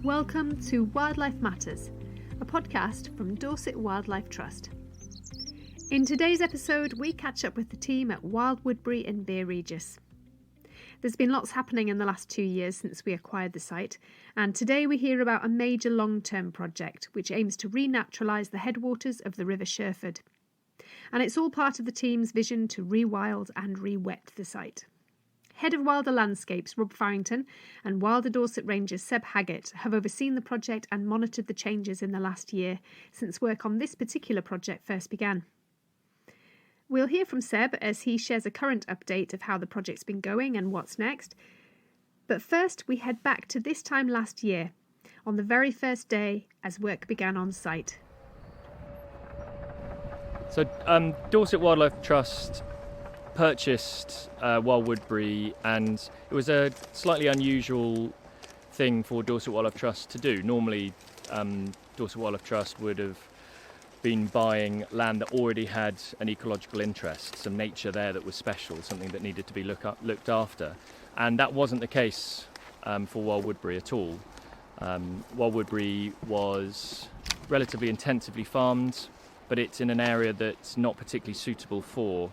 Welcome to Wildlife Matters, a podcast from Dorset Wildlife Trust. In today's episode, we catch up with the team at Wild Woodbury in Beer Regis. There's been lots happening in the last 2 years since we acquired the site, and today we hear about a major long-term project which aims to renaturalise the headwaters of the River Sherford. And it's all part of the team's vision to rewild and rewet the site. Head of Wilder Landscapes Rob Farrington and Wilder Dorset Rangers Seb Haggett have overseen the project and monitored the changes in the last year since work on this particular project first began. We'll hear from Seb as he shares a current update of how the project's been going and what's next. But first we head back to this time last year, on the very first day as work began on site. So Dorset Wildlife Trust purchased Wild Woodbury, and it was a slightly unusual thing for Dorset Wildlife Trust to do. Normally Dorset Wildlife Trust would have been buying land that already had an ecological interest, some nature there that was special, something that needed to be looked after, and that wasn't the case for Wild Woodbury at all. Wild Woodbury was relatively intensively farmed, but it's in an area that's not particularly suitable for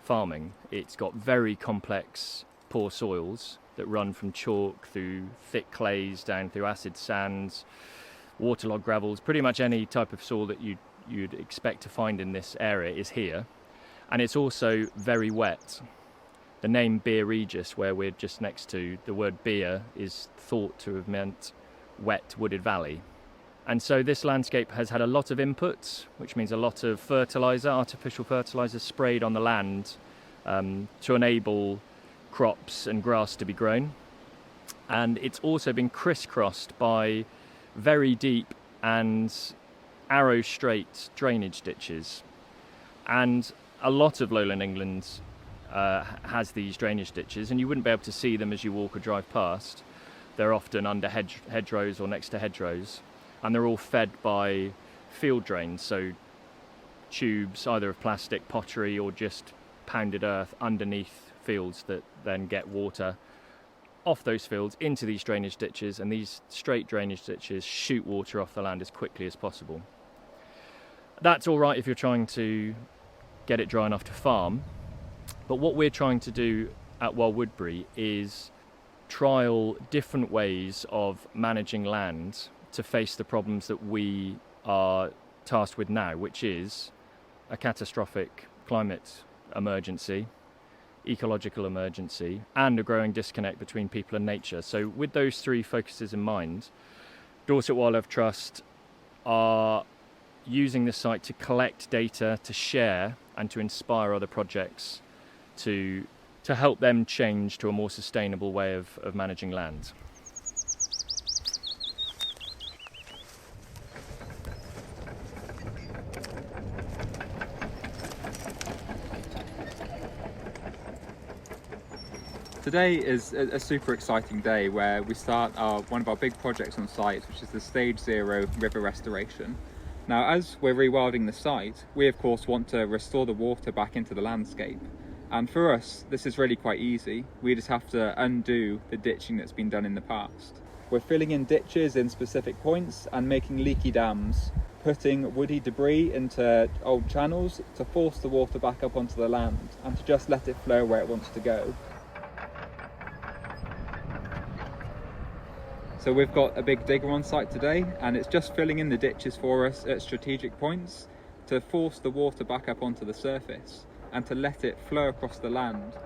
farming. It's got very complex poor soils that run from chalk through thick clays down through acid sands, waterlogged gravels. Pretty much any type of soil that you'd expect to find in this area is here. And it's also very wet. The name Beer Regis, where we're just next to, the word beer is thought to have meant wet wooded valley. And so this landscape has had a lot of inputs, which means a lot of fertiliser, artificial fertiliser sprayed on the land to enable crops and grass to be grown. And it's also been crisscrossed by very deep and arrow straight drainage ditches. And a lot of lowland England has these drainage ditches, and you wouldn't be able to see them as you walk or drive past. They're often under hedgerows or next to hedgerows. And they're all fed by field drains, so tubes either of plastic, pottery, or just pounded earth underneath fields that then get water off those fields into these drainage ditches, and these straight drainage ditches shoot water off the land as quickly as possible. That's all right if you're trying to get it dry enough to farm, but what we're trying to do at Wild Woodbury is trial different ways of managing land to face the problems that we are tasked with now, which is a catastrophic climate emergency, ecological emergency, and a growing disconnect between people and nature. So with those three focuses in mind, Dorset Wildlife Trust are using the site to collect data, to share, and to inspire other projects to help them change to a more sustainable way of managing land. Today is a super exciting day where we start one of our big projects on site, which is the Stage 0 river restoration. Now, as we're rewilding the site, we of course want to restore the water back into the landscape. And for us, this is really quite easy. We just have to undo the ditching that's been done in the past. We're filling in ditches in specific points and making leaky dams, putting woody debris into old channels to force the water back up onto the land and to just let it flow where it wants to go. So we've got a big digger on site today, and it's just filling in the ditches for us at strategic points to force the water back up onto the surface and to let it flow across the land.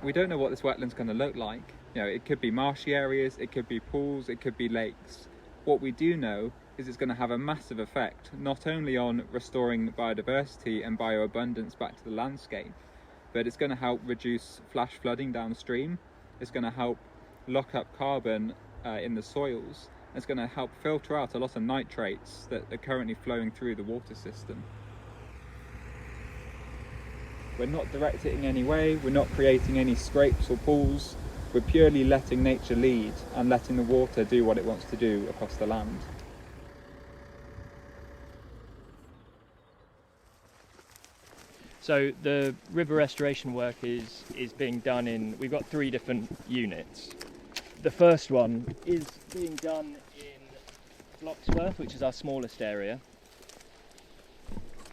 We don't know what this wetland's going to look like. You know, it could be marshy areas, it could be pools, it could be lakes. What we do know is it's going to have a massive effect, not only on restoring biodiversity and bioabundance back to the landscape, but it's going to help reduce flash flooding downstream. It's going to help lock up carbon in the soils. It's going to help filter out a lot of nitrates that are currently flowing through the water system. We're not directing any way, we're not creating any scrapes or pools, we're purely letting nature lead and letting the water do what it wants to do across the land. So the river restoration work is being done in, we've got 3 different units. The first one is being done in Bloxworth, which is our smallest area,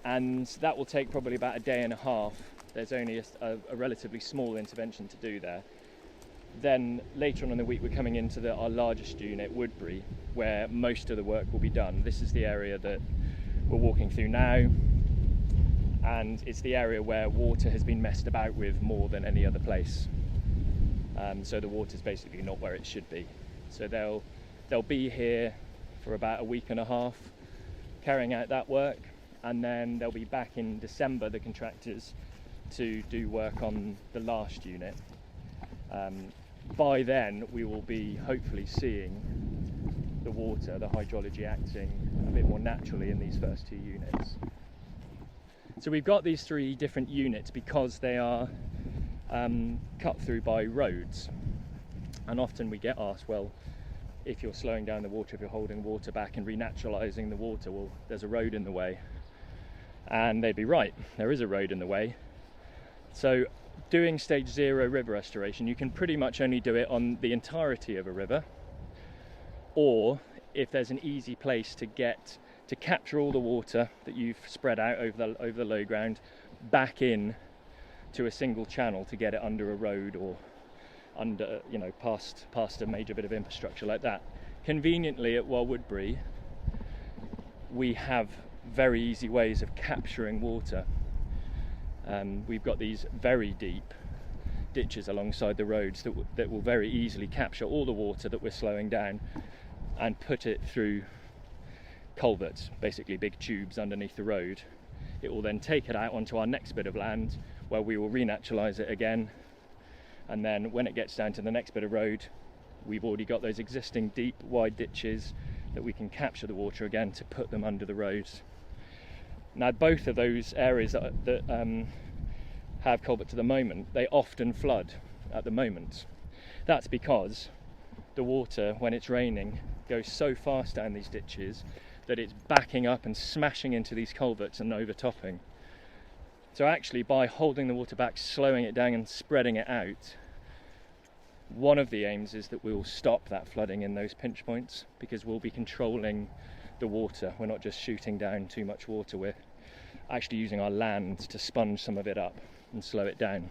and that will take probably about a day and a half. There's only a relatively small intervention to do there. Then later on in the week we're coming into our largest unit, Woodbury, where most of the work will be done. This is the area that we're walking through now, and it's the area where water has been messed about with more than any other place. So the water's basically not where it should be. So they'll be here for about a week and a half carrying out that work, and then they'll be back in December, the contractors, to do work on the last unit. By then we will be hopefully seeing the water, the hydrology acting a bit more naturally in these first two units. So we've got these three different units because they are cut through by roads, and often we get asked, well, if you're slowing down the water, if you're holding water back and renaturalising the water, well, there's a road in the way. And they'd be right, there is a road in the way. So doing stage 0 river restoration, you can pretty much only do it on the entirety of a river, or if there's an easy place to get to capture all the water that you've spread out over the low ground back in to a single channel to get it under a road or under, past a major bit of infrastructure like that. Conveniently at Wild Woodbury, we have very easy ways of capturing water. We've got these very deep ditches alongside the roads that will very easily capture all the water that we're slowing down and put it through culverts, basically big tubes underneath the road. It will then take it out onto our next bit of land where we will renaturalise it again, and then when it gets down to the next bit of road, we've already got those existing deep wide ditches that we can capture the water again to put them under the roads. Now both of those areas that have culverts at the moment, they often flood at the moment. That's because the water, when it's raining, goes so fast down these ditches that it's backing up and smashing into these culverts and overtopping. So actually, by holding the water back, slowing it down and spreading it out, one of the aims is that we will stop that flooding in those pinch points, because we'll be controlling the water. We're not just shooting down too much water, we're actually using our land to sponge some of it up and slow it down.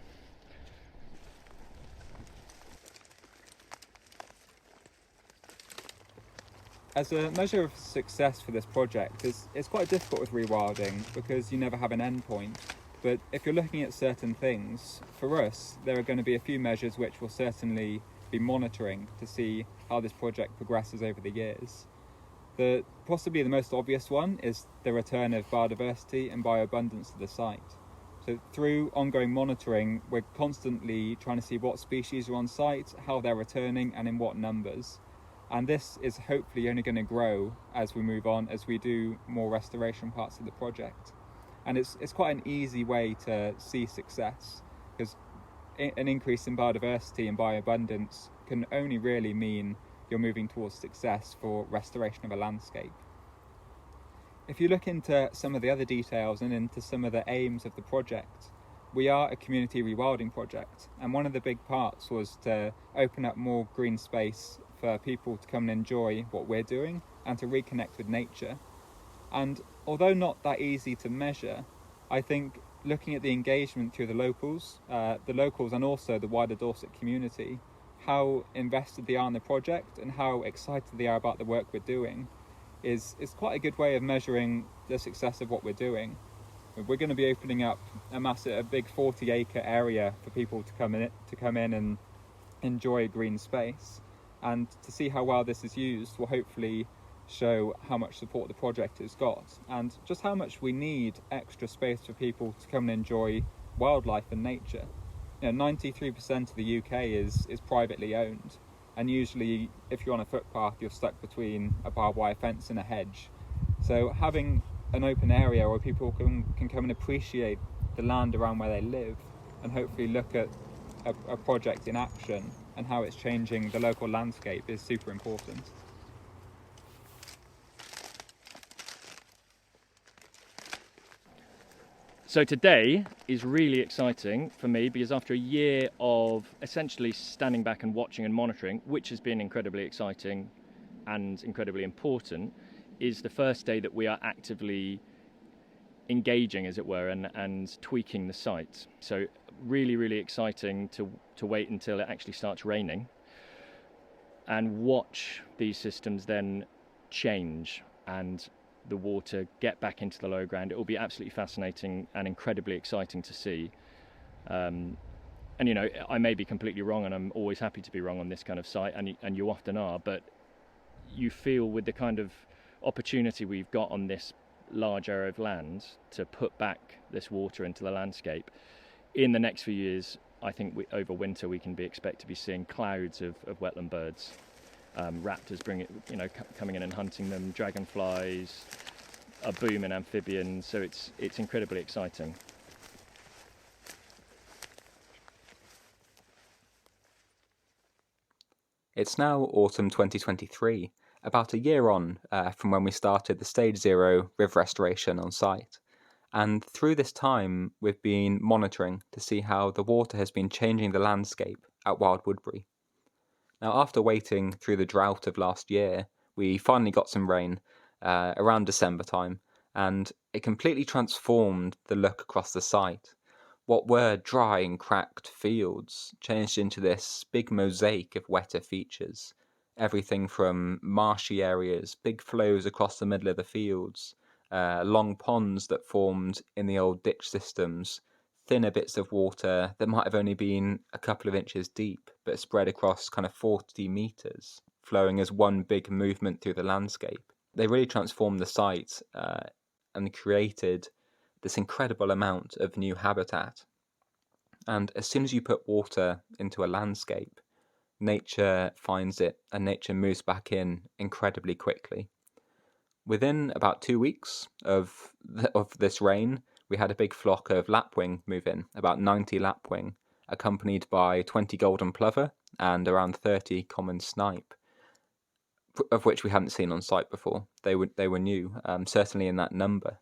As a measure of success for this project, it's quite difficult with rewilding because you never have an end point. But if you're looking at certain things, for us, there are going to be a few measures which we'll certainly be monitoring to see how this project progresses over the years. Possibly the most obvious one is the return of biodiversity and bioabundance to the site. So through ongoing monitoring, we're constantly trying to see what species are on site, how they're returning, and in what numbers. And this is hopefully only going to grow as we move on, as we do more restoration parts of the project. And it's quite an easy way to see success, because an increase in biodiversity and bioabundance can only really mean you're moving towards success for restoration of a landscape. If you look into some of the other details and into some of the aims of the project, we are a community rewilding project, and one of the big parts was to open up more green space for people to come and enjoy what we're doing and to reconnect with nature. And although not that easy to measure, I think looking at the engagement through the locals and also the wider Dorset community, how invested they are in the project and how excited they are about the work we're doing is quite a good way of measuring the success of what we're doing. We're going to be opening up a big 40-acre area for people to come in and enjoy a green space, and to see how well this is used will hopefully show how much support the project has got and just how much we need extra space for people to come and enjoy wildlife and nature. 93% of the UK is privately owned, and usually if you're on a footpath you're stuck between a barbed wire fence and a hedge. So having an open area where people can come and appreciate the land around where they live and hopefully look at a project in action and how it's changing the local landscape is super important. So today is really exciting for me because after a year of essentially standing back and watching and monitoring, which has been incredibly exciting and incredibly important, is the first day that we are actively engaging, as it were, and tweaking the site. So really, really exciting to wait until it actually starts raining and watch these systems then change and the water get back into the low ground. It will be absolutely fascinating and incredibly exciting to see. And you know, I may be completely wrong, and I'm always happy to be wrong on this kind of site, and you often are, but you feel with the kind of opportunity we've got on this large area of land to put back this water into the landscape, in the next few years, I think over winter we can expect to be seeing clouds of wetland birds. Raptors coming in and hunting them, dragonflies, a boom in amphibians, so it's incredibly exciting. It's now autumn 2023, about a year on from when we started the Stage 0 river restoration on site. And through this time, we've been monitoring to see how the water has been changing the landscape at Wild Woodbury. Now, after waiting through the drought of last year, we finally got some rain around December time, and it completely transformed the look across the site. What were dry and cracked fields changed into this big mosaic of wetter features. Everything from marshy areas, big flows across the middle of the fields, long ponds that formed in the old ditch systems, thinner bits of water that might have only been a couple of inches deep, but spread across kind of 40 metres, flowing as one big movement through the landscape. They really transformed the site and created this incredible amount of new habitat. And as soon as you put water into a landscape, nature finds it and nature moves back in incredibly quickly. Within about 2 weeks of this rain, we had a big flock of lapwing move in, about 90 lapwing, accompanied by 20 golden plover and around 30 common snipe, of which we hadn't seen on site before. They were new, certainly in that number,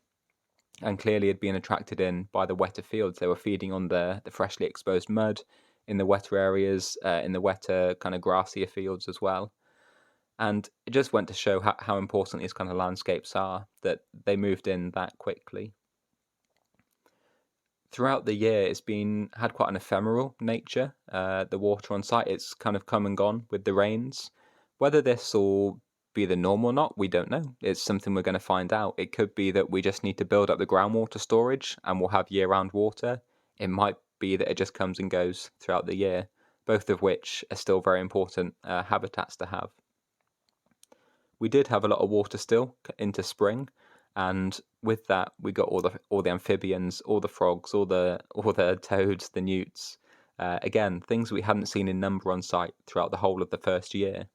and clearly had been attracted in by the wetter fields. They were feeding on the freshly exposed mud in the wetter areas, in the wetter kind of grassier fields as well. And it just went to show how important these kind of landscapes are, that they moved in that quickly. Throughout the year, it's had quite an ephemeral nature. The water on site, it's kind of come and gone with the rains. Whether this will be the norm or not, we don't know. It's something we're going to find out. It could be that we just need to build up the groundwater storage and we'll have year-round water. It might be that it just comes and goes throughout the year, both of which are still very important habitats to have. We did have a lot of water still into spring, and with that we got all the amphibians, all the frogs, all the toads, the newts. Again, things we hadn't seen in number on site throughout the whole of the first year.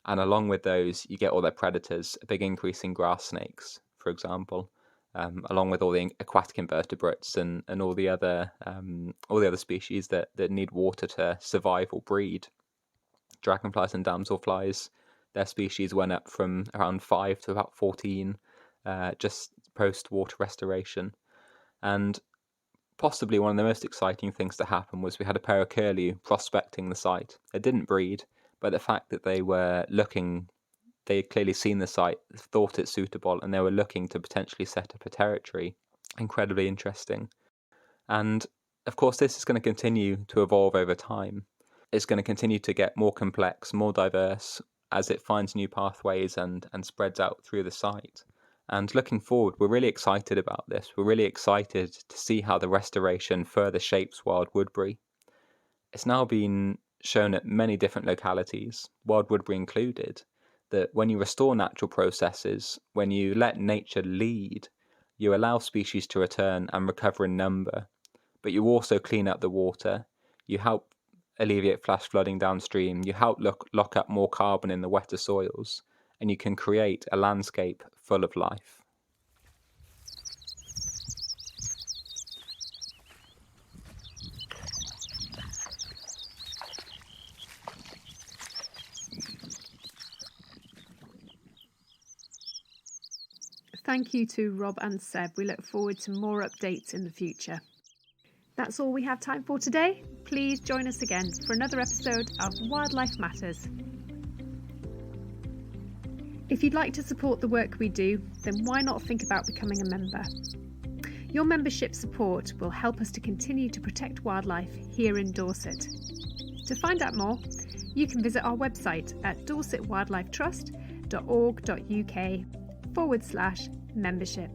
And along with those, you get all their predators, a big increase in grass snakes, for example, along with all the aquatic invertebrates and all the other species that need water to survive or breed. Dragonflies and damselflies, their species went up from around 5 to about 14 just post-water restoration. And possibly one of the most exciting things to happen was we had a pair of curlew prospecting the site. They didn't breed, but the fact that they had clearly seen the site, thought it suitable, and they were looking to potentially set up a territory. Incredibly interesting. And of course, this is going to continue to evolve over time. It's going to continue to get more complex, more diverse, as it finds new pathways and spreads out through the site. And looking forward, we're really excited about this. We're really excited to see how the restoration further shapes Wild Woodbury. It's now been shown at many different localities, Wild Woodbury included, that when you restore natural processes, when you let nature lead, you allow species to return and recover in number, but you also clean up the water, you help alleviate flash flooding downstream, you help lock up more carbon in the wetter soils, and you can create a landscape full of life. thank you to Rob and Seb. We look forward to more updates in the future. That's all we have time for today. Please join us again for another episode of Wildlife Matters. If you'd like to support the work we do, then why not think about becoming a member? Your membership support will help us to continue to protect wildlife here in Dorset. To find out more, you can visit our website at dorsetwildlifetrust.org.uk/membership.